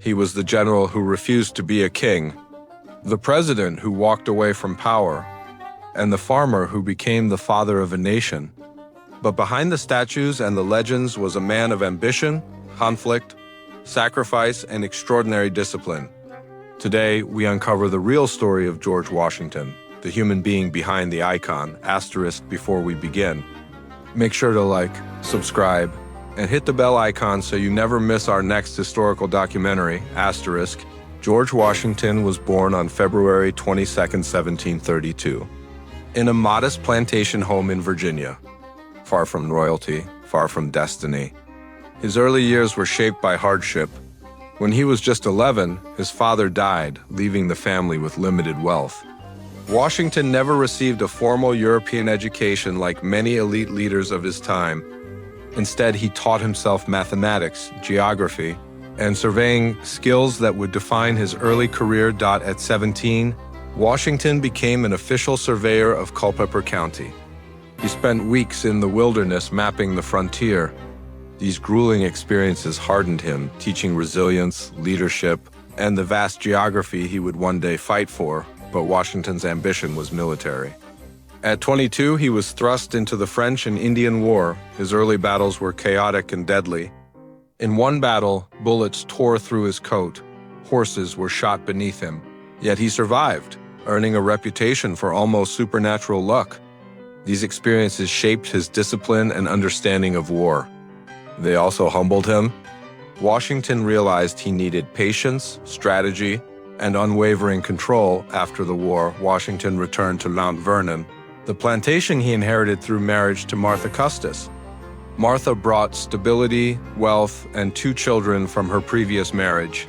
He was the general who refused to be a king, the president who walked away from power, and the farmer who became the father of a nation. But behind the statues and the legends was a man of ambition, conflict, sacrifice, and extraordinary discipline. Today, we uncover the real story of George Washington, the human being behind the icon. Before we begin, make sure to like, subscribe, and hit the bell icon so you never miss our next historical documentary. George Washington was born on February 22, 1732, in a modest plantation home in Virginia. Far from royalty, far from destiny. His early years were shaped by hardship. When he was just 11, his father died, leaving the family with limited wealth. Washington never received a formal European education like many elite leaders of his time. Instead, he taught himself mathematics, geography, and surveying, skills that would define his early career. At 17, Washington became an official surveyor of Culpeper County. He spent weeks in the wilderness mapping the frontier. These grueling experiences hardened him, teaching resilience, leadership, and the vast geography he would one day fight for, but Washington's ambition was military. At 22, he was thrust into the French and Indian War. His early battles were chaotic and deadly. In one battle, bullets tore through his coat. Horses were shot beneath him. Yet he survived, earning a reputation for almost supernatural luck. These experiences shaped his discipline and understanding of war. They also humbled him. Washington realized he needed patience, strategy, and unwavering control. After the war, Washington returned to Mount Vernon, the plantation he inherited through marriage to Martha Custis. Martha brought stability, wealth, and 2 children from her previous marriage.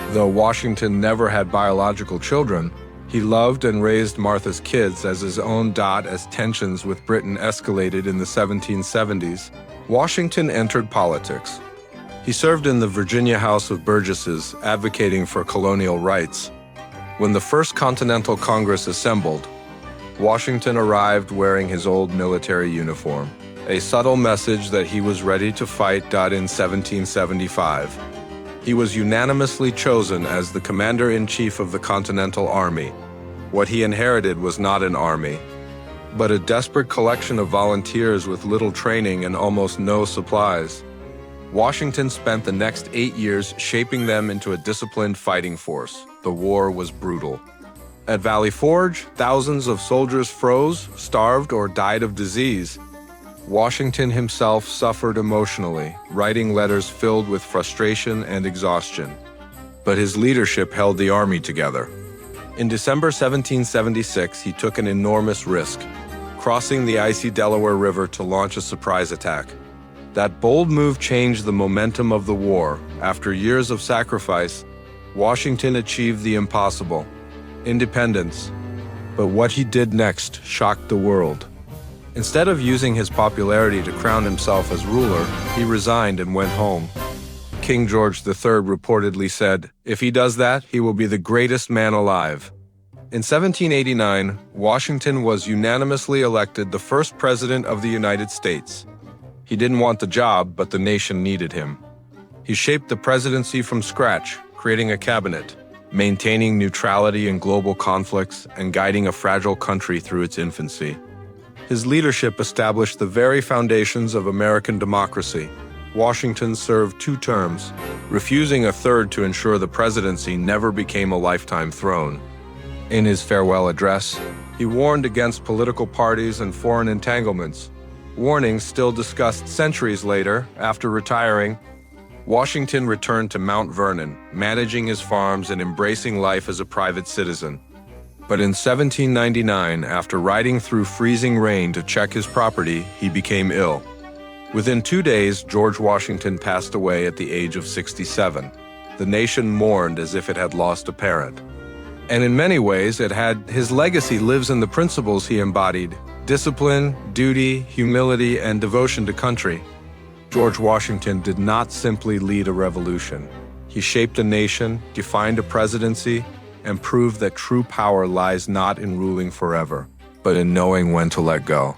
Though Washington never had biological children, he loved and raised Martha's kids as his own. As tensions with Britain escalated in the 1770s, Washington entered politics. He served in the Virginia House of Burgesses, advocating for colonial rights. When the First Continental Congress assembled, Washington arrived wearing his old military uniform, a subtle message that he was ready to fight. In 1775, he was unanimously chosen as the commander-in-chief of the Continental Army. What he inherited was not an army, but a desperate collection of volunteers with little training and almost no supplies. Washington spent the next 8 years shaping them into a disciplined fighting force. The war was brutal. At Valley Forge, thousands of soldiers froze, starved, or died of disease. Washington himself suffered emotionally, writing letters filled with frustration and exhaustion. But his leadership held the army together. In December 1776, he took an enormous risk, crossing the icy Delaware River to launch a surprise attack. That bold move changed the momentum of the war. After years of sacrifice, Washington achieved the impossible: independence. But what he did next shocked the world. Instead of using his popularity to crown himself as ruler, he resigned and went home. King George III reportedly said, "If he does that, he will be the greatest man alive." In 1789, Washington was unanimously elected the first president of the United States. He didn't want the job, but the nation needed him. He shaped the presidency from scratch, creating a cabinet, maintaining neutrality in global conflicts, and guiding a fragile country through its infancy. His leadership established the very foundations of American democracy. Washington served 2 terms, refusing a third to ensure the presidency never became a lifetime throne. In his farewell address, he warned against political parties and foreign entanglements, warnings still discussed centuries later. After retiring, Washington returned to Mount Vernon, managing his farms and embracing life as a private citizen. But in 1799, after riding through freezing rain to check his property, he became ill. Within 2 days, George Washington passed away at the age of 67. The nation mourned as if it had lost a parent. And in many ways, his legacy lives in the principles he embodied: discipline, duty, humility, and devotion to country. George Washington did not simply lead a revolution. He shaped a nation, defined a presidency, and proved that true power lies not in ruling forever, but in knowing when to let go.